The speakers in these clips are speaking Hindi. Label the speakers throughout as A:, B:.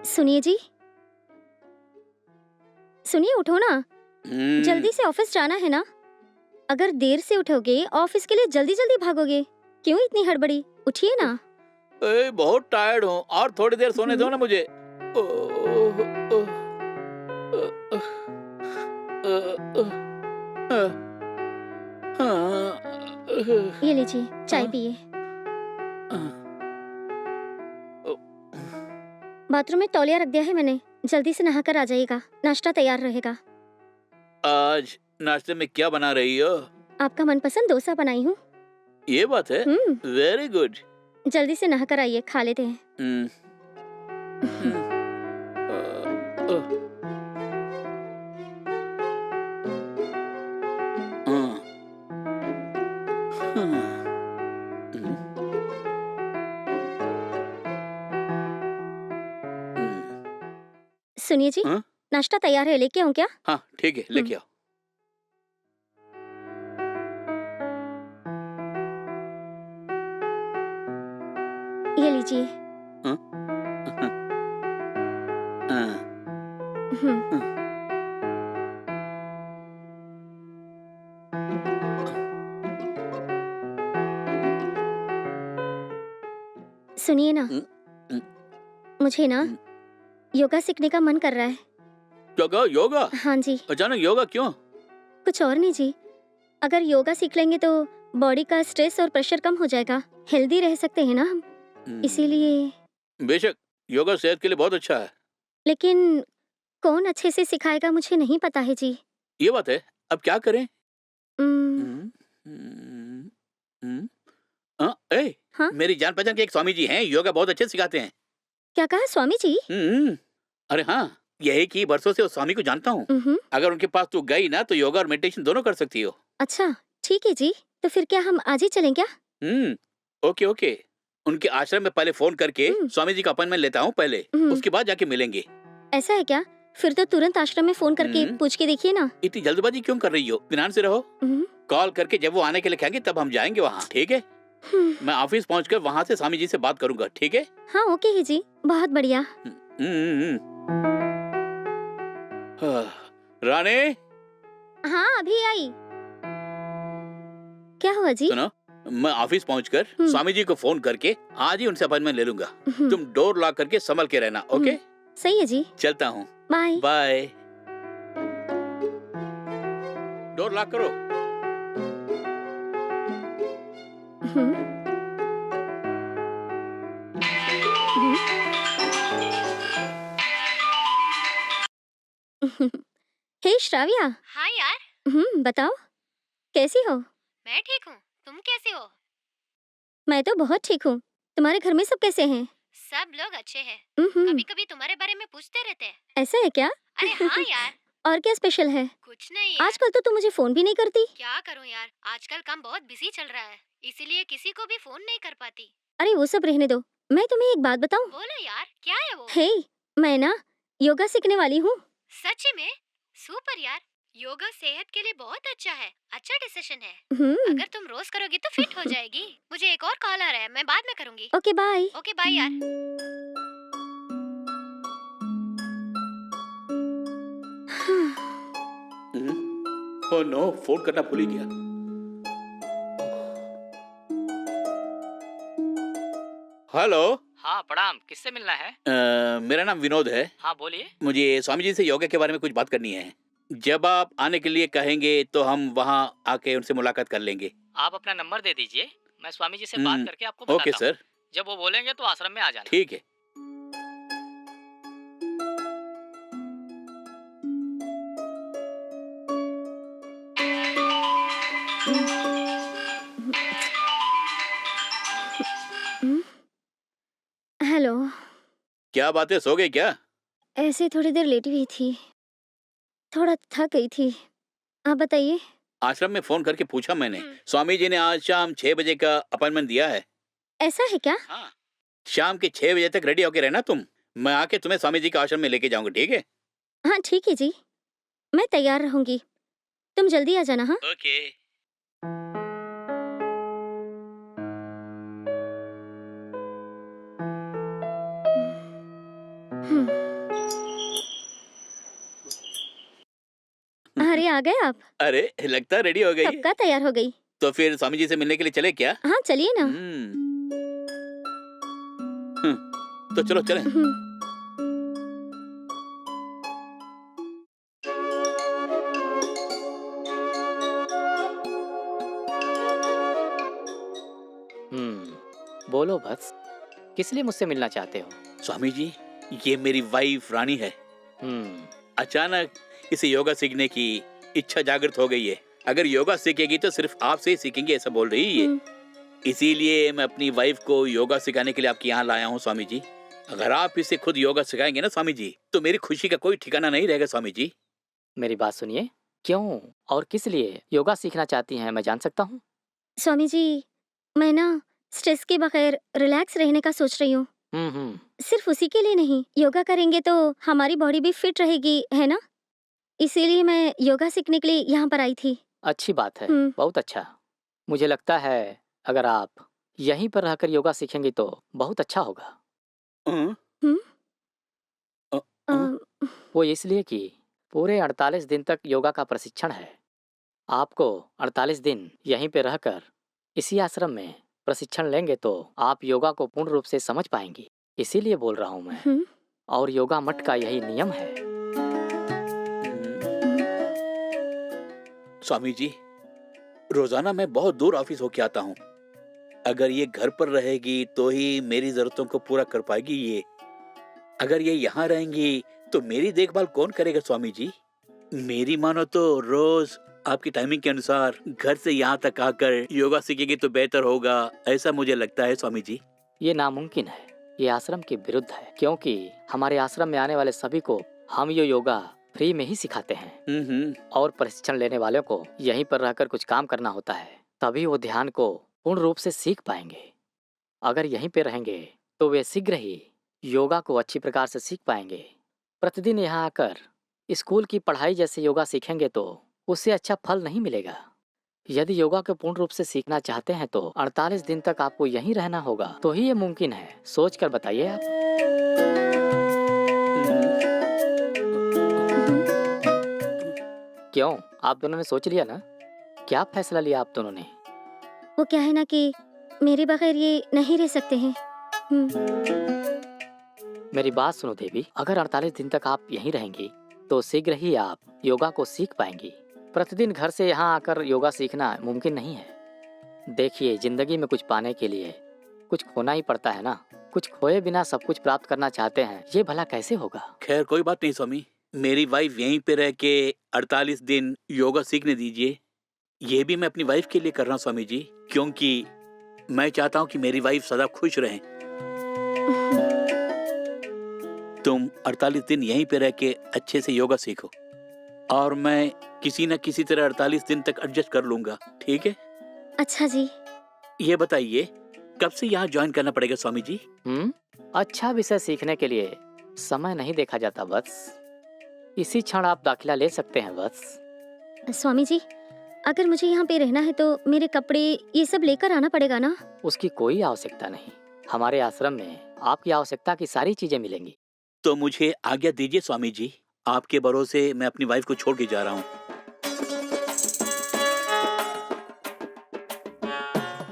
A: सुनिए जी, सुनिए, उठो ना। जल्दी से ऑफिस जाना है ना। अगर देर से उठोगे ऑफिस के लिए जल्दी जल्दी भागोगे। क्यों इतनी हड़बड़ी? उठिए ना।
B: बहुत टायर्ड हूँ और थोड़ी देर सोने दो ना मुझे।
A: ये लीजिए, चाय पिए। बाथरूम में तौलिया रख दिया है मैंने, जल्दी से नहाकर आ जाइएगा, नाश्ता तैयार रहेगा।
B: आज नाश्ते में क्या बना रही हो?
A: आपका मनपसंद डोसा बनाई हूँ।
B: ये बात है, वेरी गुड।
A: जल्दी से नहाकर आइए, खा लेते हैं। सुनिए जी, नाश्ता तैयार है, लेके आऊं क्या?
B: हाँ ठीक है, लेके आओ।
A: ये लीजिए। सुनिए ना, मुझे ना योगा सीखने का मन कर रहा है।
B: योगा?
A: हाँ जी।
B: अचानक योगा क्यों?
A: कुछ और नहीं जी, अगर योगा सीख लेंगे तो बॉडी का स्ट्रेस और प्रेशर कम हो जाएगा, हेल्दी रह सकते हैं ना हम, इसीलिए।
B: बेशक, योगा सेहत के लिए बहुत अच्छा है।
A: लेकिन कौन अच्छे से सिखाएगा मुझे नहीं पता है जी।
B: ये बात है, अब क्या करें?
A: हाँ?
B: मेरी जान पहचान के एक स्वामी जी हैं, योगा बहुत अच्छे सिखाते हैं।
A: क्या कहा, स्वामी जी?
B: अरे हाँ, यही कि बरसों से उस स्वामी को जानता हूँ। अगर उनके पास तू गई ना तो योगा और मेडिटेशन दोनों कर सकती हो।
A: अच्छा ठीक है जी, तो फिर क्या हम आज ही चलें क्या?
B: Okay okay. उनके आश्रम में पहले फोन करके स्वामी जी का अपॉइंटमेंट लेता हूँ पहले, उसके बाद जाके मिलेंगे।
A: ऐसा है क्या? फिर तो तुरंत आश्रम में फोन करके पूछ के देखिए ना।
B: इतनी जल्दबाजी क्यों कर रही हो? ध्यान से रहो। कॉल करके जब वो आने के लिए कहेंगे तब हम जाएंगे वहाँ, ठीक है? मैं ऑफिस पहुँचकर वहाँ से स्वामी जी से बात करूंगा, ठीक है?
A: हाँ ओके ही जी, बहुत बढ़िया।
B: रानी।
A: हाँ अभी आई। क्या हुआ जी?
B: सुनो, मैं ऑफिस पहुंचकर स्वामी जी को फोन करके आज ही उनसे अपॉइंटमेंट ले लूंगा। तुम डोर लॉक करके संभल के रहना, ओके?
A: सही है जी।
B: चलता हूँ।
A: Bye
B: bye. डोर लॉक करो।
A: हे श्राव्या।
C: हाँ यार।
A: बताओ, कैसी हो?
C: मैं ठीक हूँ, तुम कैसी हो?
A: मैं तो बहुत ठीक हूँ। तुम्हारे घर में सब कैसे हैं?
C: सब लोग अच्छे हैं। कभी-कभी तुम्हारे बारे में पूछते रहते हैं।
A: ऐसा है क्या?
C: अरे हाँ यार।
A: और क्या स्पेशल है?
C: कुछ नहीं यार।
A: आजकल तो तुम मुझे फोन भी नहीं करती।
C: क्या करूँ यार, आजकल काम बहुत बिजी चल रहा है, इसीलिए किसी को भी फोन नहीं कर पाती।
A: अरे वो सब रहने दो, मैं तुम्हें एक बात बताऊं?
C: बोलो यार, क्या है वो?
A: हे, मैं ना योगा सीखने वाली हूँ।
C: सच्ची में? सुपर यार, योगा सेहत के लिए बहुत अच्छा है, अच्छा डिसीजन है। अगर तुम रोज करोगी तो फिट हो जाएगी। मुझे एक और कॉल आ रहा है, मैं बाद में करूंगी।
A: Okay bye.
C: ओके बाय यार।
B: ओह नो, फोन करना भूल ही गया। हेलो।
D: हाँ प्रणाम। किससे मिलना है?
B: मेरा नाम विनोद है।
D: हाँ बोलिए।
B: मुझे स्वामी जी से योगा के बारे में कुछ बात करनी है। जब आप आने के लिए कहेंगे तो हम वहाँ आके उनसे मुलाकात कर लेंगे।
D: आप अपना नंबर दे दीजिए, मैं स्वामी जी से बात करके आपको बताता
B: ओके
D: हूँ।
B: सर।
D: जब वो बोलेंगे तो आश्रम में आ जाना।
B: ठीक है।
A: हेलो।
B: क्या बात है, सो गए क्या?
A: ऐसे थोड़ी देर लेटी हुई थी, थोड़ा थक गई थी। आप बताइए।
B: आश्रम में फोन करके पूछा मैंने, स्वामी जी ने आज शाम 6 बजे का अपॉइंटमेंट दिया है।
A: ऐसा है क्या?
B: हाँ, शाम के 6 बजे तक रेडी होके रहना तुम। मैं आके तुम्हें स्वामी जी के आश्रम में लेके जाऊंगा, ठीक है?
A: हाँ ठीक है जी, मैं तैयार रहूंगी। तुम जल्दी आ जाना। हाँ
B: ओके।
A: अरे आ गए आप?
B: अरे लगता है रेडी हो गई।
A: कब का तैयार हो गई।
B: तो फिर स्वामी जी से मिलने के लिए चले क्या?
A: हाँ चलिए ना।
B: तो चलो चलें।
D: बोलो बस, किस लिए मुझसे मिलना चाहते हो?
B: स्वामी जी, ये मेरी वाइफ रानी है। अचानक इसे योगा सीखने की इच्छा जागृत हो गई है। अगर योगा सीखेगी तो सिर्फ आपसे ही सीखेंगे, ऐसा बोल रही है। इसीलिए मैं अपनी वाइफ को योगा सिखाने के लिए आपके यहाँ लाया हूँ स्वामी जी। अगर आप इसे खुद योगा सिखाएंगे ना स्वामी जी, तो मेरी खुशी का कोई ठिकाना नहीं रहेगा स्वामी जी।
D: मेरी बात सुनिए, क्यों और किस लिए योगा सीखना चाहती हैं, मैं जान सकता हूँ?
A: स्वामी जी, मैं ना स्ट्रेस के बगैर रिलैक्स रहने का सोच रही हूँ। सिर्फ उसी के लिए नहीं, योगा करेंगे तो हमारी बॉडी भी फिट रहेगी, है ना? इसीलिए मैं योगा सीखने के लिए यहाँ पर आई थी।
D: अच्छी बात है, बहुत अच्छा। मुझे लगता है अगर आप यहीं पर रहकर योगा सीखेंगी तो बहुत अच्छा होगा। वो इसलिए कि पूरे 48 दिन तक योगा का प्रशिक्षण है। आपको 48 दिन यहीं पे रहकर इसी आश्रम में प्रशिक्षण लेंगे तो आप योगा को पूर्ण रूप से समझ पाएंगी। इसीलिए बोल रहा हूँ मैं। और योगा मठ का यही नियम है।
B: स्वामी जी, रोजाना मैं बहुत दूर ऑफिस होके आता हूँ। अगर ये घर पर रहेगी तो ही मेरी जरूरतों को पूरा कर पाएगी ये। अगर ये यहाँ रहेंगी तो मेरी देखभाल कौन करेगा स्वामी जी? मेरी मानो तो रोज आपकी टाइमिंग के अनुसार घर से यहाँ तक आकर योगा सीखेगी तो बेहतर होगा, ऐसा मुझे लगता है स्वामी जी।
D: ये नामुमकिन है, ये आश्रम के विरुद्ध है, क्योंकि हमारे आश्रम में आने वाले सभी को हम ये योगा फ्री में ही सिखाते हैं। और प्रशिक्षण लेने वालों को यहीं पर रहकर कुछ काम करना होता है, तभी वो ध्यान को पूर्ण रूप से सीख पाएंगे। अगर यहीं पे रहेंगे तो वे शीघ्र ही योगा को अच्छी प्रकार से सीख पाएंगे। प्रतिदिन यहाँ आकर स्कूल की पढ़ाई जैसे योगा सीखेंगे तो उससे अच्छा फल नहीं मिलेगा। यदि योगा को पूर्ण रूप से सीखना चाहते हैं तो 48 दिन तक आपको यहीं रहना होगा, तो ही ये मुमकिन है। सोच कर बताइए आप। क्यों, आप दोनों ने सोच लिया ना? क्या फैसला लिया आप दोनों ने?
A: वो क्या है ना कि मेरे बगैर ये नहीं रह सकते हैं।
D: मेरी बात सुनो देवी, अगर 48 दिन तक आप यहीं रहेंगी तो शीघ्र ही आप योगा को सीख पाएंगी। प्रतिदिन घर से यहाँ आकर योगा सीखना मुमकिन नहीं है। देखिए, जिंदगी में कुछ पाने के लिए कुछ खोना ही पड़ता है ना। कुछ खोए बिना सब कुछ प्राप्त करना चाहते हैं, ये भला कैसे होगा?
B: खैर कोई बात नहीं स्वामी, मेरी वाइफ यहीं पे रह के 48 दिन योगा सीखने दीजिए। ये भी मैं अपनी वाइफ के लिए कर रहा हूँ स्वामी जी, क्योंकि मैं चाहता हूँ कि मेरी वाइफ सदा खुश रहे। तुम 48 दिन यहीं पे रह के अच्छे से योगा सीखो और मैं किसी न किसी तरह 48 दिन तक एडजस्ट कर लूंगा, ठीक है?
A: अच्छा जी।
B: ये बताइए, कब से यहाँ ज्वाइन करना पड़ेगा स्वामी जी?
D: अच्छा विषय सीखने के लिए समय नहीं देखा जाता, बस इसी क्षण आप दाखिला ले सकते हैं बस।
A: स्वामी जी, अगर मुझे यहाँ पे रहना है तो मेरे कपड़े ये सब लेकर आना पड़ेगा ना?
D: उसकी कोई आवश्यकता नहीं। हमारे आश्रम में आपकी आवश्यकता की सारी चीजें मिलेंगी।
B: तो मुझे आज्ञा दीजिए स्वामी जी, आपके भरोसे मैं अपनी वाइफ को छोड़ के जा रहा हूँ।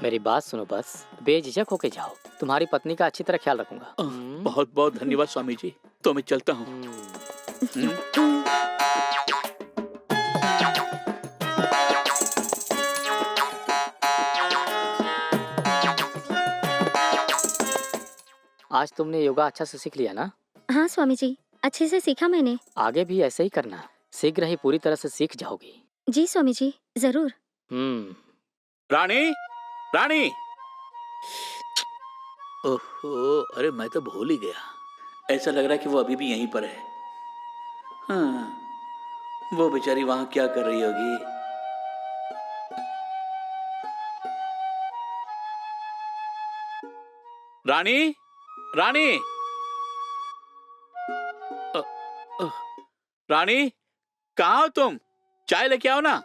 D: मेरी बात सुनो, बस बेझिझक होके जाओ। तुम्हारी पत्नी का अच्छी तरह ख्याल रखूंगा।
B: बहुत बहुत धन्यवाद स्वामी जी, तो मैं चलता हूँ।
D: आज तुमने योगा अच्छा से सीख लिया ना?
A: हाँ स्वामी जी, अच्छे से सीखा मैंने।
D: आगे भी ऐसे ही करना, शीघ्र ही पूरी तरह से सीख जाओगी।
A: जी स्वामी जी, जरूर।
B: रानी, रानी। ओहो, अरे मैं तो भूल ही गया। ऐसा लग रहा है कि वो अभी भी यहीं पर है। हाँ, वो बेचारी वहां क्या कर रही होगी। रानी, रानी, अ, अ, रानी, कहाँ हो तुम? चाय लेके आओ ना।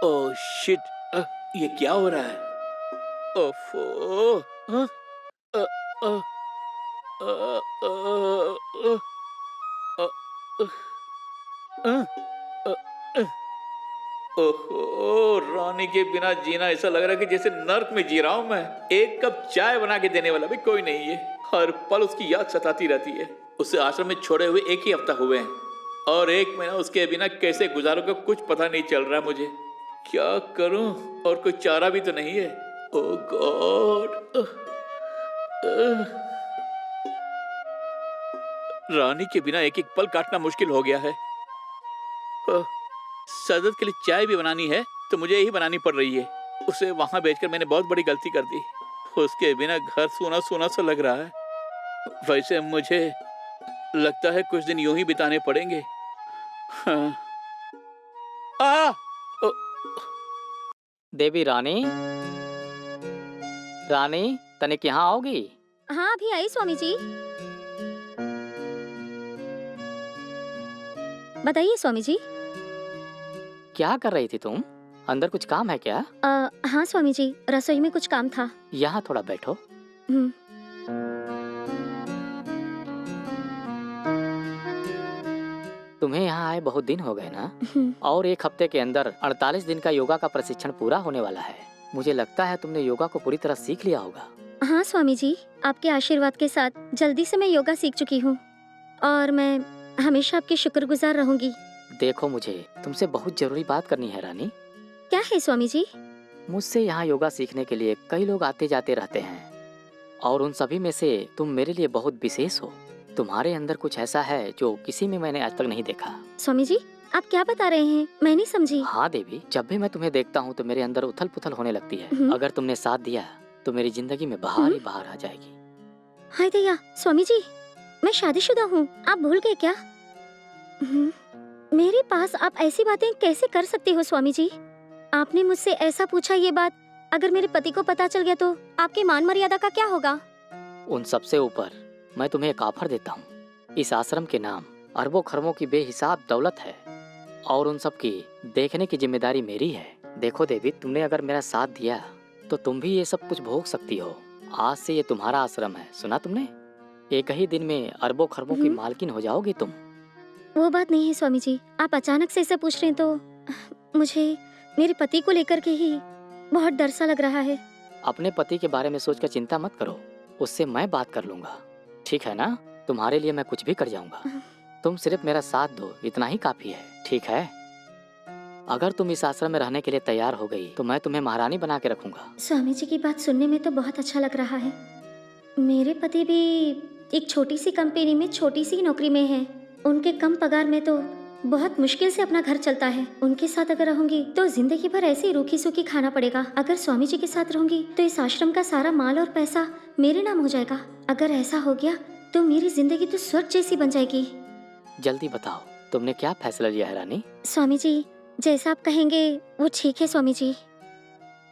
B: ओह शिट, ये क्या हो रहा है? ओफो, अ, अ, अ, अ, अ, अ, अ, अ, ओहो, रानी के बिना जीना ऐसा लग रहा है कि जैसे नर्क में जी रहा हूं मैं। एक कप चाय बना के देने वाला भी कोई नहीं है। हर पल उसकी याद सताती रहती है। उसे आश्रम में छोड़े हुए 1 ही हफ्ता हुए हैं और 1 महीना उसके बिना कैसे गुजारूंगा कुछ पता नहीं चल रहा मुझे। क्या करूं? और कोई चारा भी तो नहीं है। ओह गॉड। रानी के बिना एक एक पल काटना मुश्किल हो गया है। सदत के लिए चाय भी बनानी है तो मुझे ही बनानी पड़ रही है। उसे वहां भेजकर मैंने बहुत बड़ी गलती कर दी। उसके बिना घर सूना सूना सा लग रहा है। वैसे मुझे लगता है कुछ दिन यूं ही बिताने पड़ेंगे। हाँ।
D: देवी रानी, रानी तनिक यहाँ आओगी?
A: हाँ अभी आई स्वामी जी। बताइए स्वामी जी।
D: क्या कर रही थी तुम? अंदर कुछ काम है क्या?
A: हाँ स्वामी जी, रसोई में कुछ काम था।
D: यहाँ थोड़ा बैठो। तुम्हें यहाँ आए बहुत दिन हो गए ना? और 1 हफ्ते के अंदर 48 दिन का योगा का प्रशिक्षण पूरा होने वाला है। मुझे लगता है तुमने योगा को पूरी तरह सीख लिया होगा।
A: हाँ स्वामी जी, आपके आशीर्वाद के साथ जल्दी से मैं योगा सीख चुकी हूँ और मैं हमेशा आपकी शुक्रगुजार रहूंगी।
D: देखो, मुझे तुमसे बहुत जरूरी बात करनी है रानी।
A: क्या है स्वामी जी?
D: मुझसे यहाँ योगा सीखने के लिए कई लोग आते जाते रहते हैं और उन सभी में से तुम मेरे लिए बहुत विशेष हो। तुम्हारे अंदर कुछ ऐसा है जो किसी में मैंने आज तक नहीं देखा।
A: स्वामी जी, आप क्या बता रहे हैं? मैं नहीं समझी।
D: हाँ देवी, जब भी मैं तुम्हें देखता हूँ तो मेरे अंदर उथल पुथल होने लगती है। अगर तुमने साथ दिया तो मेरी जिंदगी में बाहर ही बाहर आ जाएगी।
A: हाय दया, स्वामी जी, मैं शादीशुदा हूँ, आप भूल गए क्या? मेरे पास आप ऐसी बातें कैसे कर सकते हो स्वामी जी? आपने मुझसे ऐसा पूछा, ये बात अगर मेरे पति को पता चल गया तो आपकी मान मर्यादा का क्या होगा?
D: उन सबसे ऊपर मैं तुम्हें एक ऑफर देता हूँ। इस आश्रम के नाम अरबों खरबों की बेहिसाब दौलत है और उन सब की देखने की जिम्मेदारी मेरी है। देखो देवी, तुमने अगर मेरा साथ दिया तो तुम भी ये सब कुछ भोग सकती हो। आज से ये तुम्हारा आश्रम है, सुना तुमने? 1 ही दिन में अरबों खरबों की मालकिन हो जाओगी तुम।
A: वो बात नहीं है स्वामी जी, आप अचानक से ऐसे पूछ रहे हैं तो मुझे मेरे पति को लेकर के ही बहुत डर सा लग रहा है।
D: अपने पति के बारे में सोचकर चिंता मत करो, उससे मैं बात कर लूंगा, ठीक है ना? तुम्हारे लिए मैं कुछ भी कर जाऊंगा। तुम सिर्फ मेरा साथ दो, इतना ही काफी है, ठीक है? अगर तुम इस आश्रम में रहने के लिए तैयार हो गई तो मैं तुम्हें महारानी बना के रखूंगा।
A: स्वामी जी की बात सुनने में तो बहुत अच्छा लग रहा है। मेरे पति भी एक छोटी सी कंपनी में छोटी सी नौकरी में हैं। उनके कम पगार में तो बहुत मुश्किल से अपना घर चलता है। उनके साथ अगर रहूंगी तो जिंदगी भर ऐसे ही रूखी सूखी खाना पड़ेगा। अगर स्वामी जी के साथ रहूंगी तो इस आश्रम का सारा माल और पैसा मेरे नाम हो जाएगा। अगर ऐसा हो गया तो मेरी जिंदगी तो स्वर्ग जैसी बन जाएगी।
D: जल्दी बताओ, तुमने क्या फैसला लिया है रानी?
A: स्वामी जी, जैसा आप कहेंगे वो ठीक है स्वामी जी।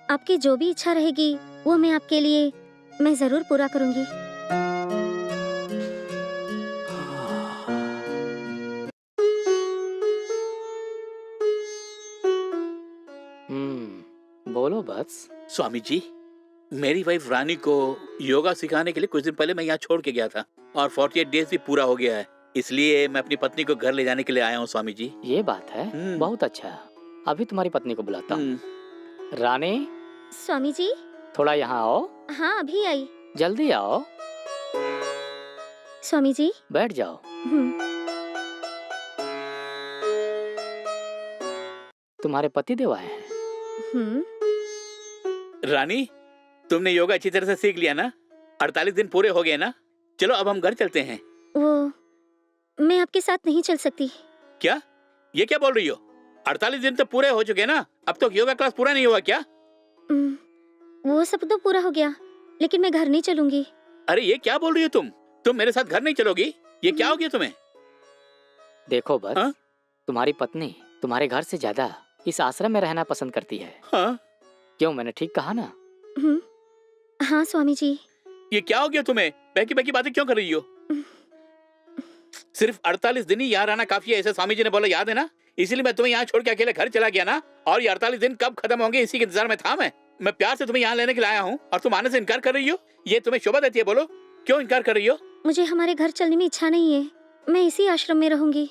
A: आपकी जो भी इच्छा रहेगी वो मैं आपके लिए मैं जरूर पूरा करूंगी।
D: बोलो बस।
B: स्वामी जी, मेरी वाइफ रानी को योगा सिखाने के लिए कुछ दिन पहले मैं यहाँ छोड़ के गया था और 48 डेज भी पूरा हो गया है। इसलिए मैं अपनी पत्नी को घर ले जाने के लिए आया हूँ स्वामी जी।
D: ये बात है, बहुत अच्छा। अभी तुम्हारी पत्नी को बुलाता हूँ। रानी,
A: स्वामी जी।
D: थोड़ा यहाँ आओ।
A: हाँ, अभी आई।
D: जल्दी आओ।
A: स्वामी जी।
D: बैठ जाओ। तुम्हारे पति देव आए हैं।
B: रानी, तुमने योगा अच्छी तरह से सीख लिया ना? 48 दिन पूरे हो गए ना? चलो अब हम घर चलते हैं।
A: वो मैं आपके साथ नहीं चल सकती।
B: क्या? ये क्या बोल रही हो? 48 दिन तो पूरे हो चुके ना? अब तक योगा क्लास पूरा नहीं हुआ क्या?
A: वो सब तो पूरा हो गया, लेकिन मैं घर नहीं चलूंगी।
B: अरे ये क्या बोल रही हो तुम? तुम मेरे साथ घर नहीं चलोगी? ये क्या हो गया तुम्हें?
D: देखो बस, तुम्हारी पत्नी तुम्हारे घर से ज्यादा इस आश्रम में रहना पसंद करती है।
B: हाँ?
D: क्यों, मैंने ठीक कहा ना?
A: हाँ स्वामी जी।
B: ये क्या हो गया तुम्हें? बहकी बहकी बातें क्यों कर रही हो? सिर्फ 48 दिन ही यहाँ रहना काफी है, ऐसे स्वामी जी ने बोला, याद है ना? इसीलिए मैं तुम्हें यहाँ छोड़ के अकेले घर चला गया ना। और ये 48 दिन कब खत्म होंगे इसी के इंतजार में था मैं प्यार से तुम्हें यहाँ लेने के लिए आया हूँ और तुम आने से इनकार कर रही हो। ये तुम्हें शोभा देती है? बोलो, क्यों इनकार कर रही हो?
A: मुझे हमारे घर चलने में इच्छा नहीं है। मैं इसी आश्रम में रहूंगी।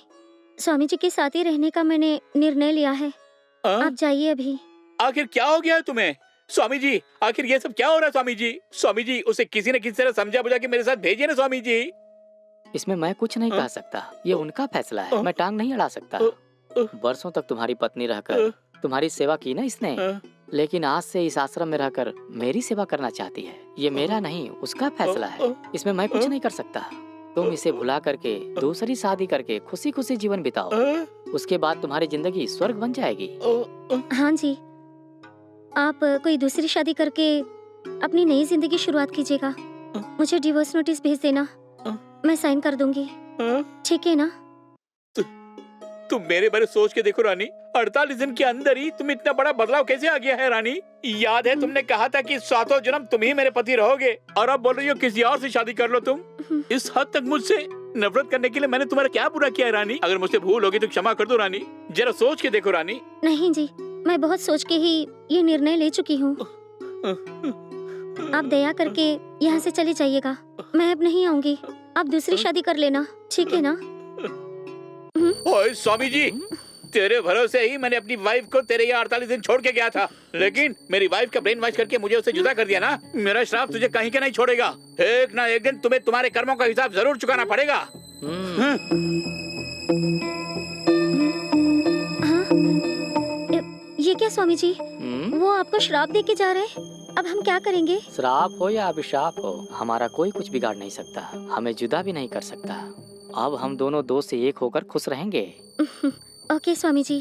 A: स्वामी जी के साथ ही रहने का मैंने निर्णय लिया है। आप जाइए अभी।
B: आखिर क्या हो गया है तुम्हें? स्वामी जी, आखिर ये सब क्या हो रहा है? स्वामी जी, स्वामी जी, उसे किसी न किसी तरह समझा बुझा के मेरे साथ भेजिए ना स्वामी जी।
D: इसमें मैं कुछ नहीं कह सकता, ये उनका फैसला है, मैं टांग नहीं अड़ा सकता। बरसों तक तुम्हारी पत्नी रहकर तुम्हारी सेवा की ना इसने, लेकिन आज से इस आश्रम में रहकर मेरी सेवा करना चाहती है। ये मेरा नहीं, उसका फैसला है, इसमें मैं कुछ नहीं कर सकता। तुम इसे भुला करके दूसरी शादी करके खुशी खुशी जीवन बिताओ, उसके बाद तुम्हारी जिंदगी स्वर्ग बन जाएगी।
A: हाँ जी, आप कोई दूसरी शादी करके अपनी नई जिंदगी शुरुआत कीजिएगा। मुझे डिवोर्स नोटिस भेज देना, मैं साइन कर दूंगी, ठीक है ना?
B: तुम मेरे बारे सोच के देखो रानी, 48 दिन के अंदर ही तुम इतना बड़ा बदलाव कैसे आ गया है रानी? याद है तुमने कहा था कि 7 जन्म तुम ही मेरे पति रहोगे, और अब बोल रही हो किसी और से शादी कर लो तुम। इस हद तक मुझसे नफरत करने के लिए मैंने तुम्हारा क्या बुरा किया है रानी? अगर मुझसे भूल होगी तो क्षमा कर दो रानी, जरा सोच के देखो रानी।
A: नहीं जी, मैं बहुत सोच के ही ये निर्णय ले चुकी हूँ। आप दया करके यहाँ से चले जाइएगा, मैं अब नहीं आऊंगी। आप दूसरी शादी कर लेना, ठीक है ना?
B: ओए स्वामी जी, तेरे भरोसे ही मैंने अपनी वाइफ को तेरे यहाँ 48 दिन छोड़ के गया था, लेकिन मेरी वाइफ का ब्रेन वॉश करके मुझे उससे जुदा कर दिया ना। मेरा श्राप तुझे कहीं के नहीं छोड़ेगा। एक ना एक दिन तुम्हें तुम्हारे कर्मों का हिसाब जरूर चुकाना पड़ेगा।
A: ये क्या स्वामी जी? वो आपको श्राप दे के जा रहे हैं, अब हम क्या करेंगे?
D: श्राप हो या अभिशाप हो, हमारा कोई कुछ बिगाड़ नहीं सकता, हमें जुदा भी नहीं कर सकता। अब हम दोनों दो से एक होकर खुश रहेंगे।
A: ओके स्वामी जी।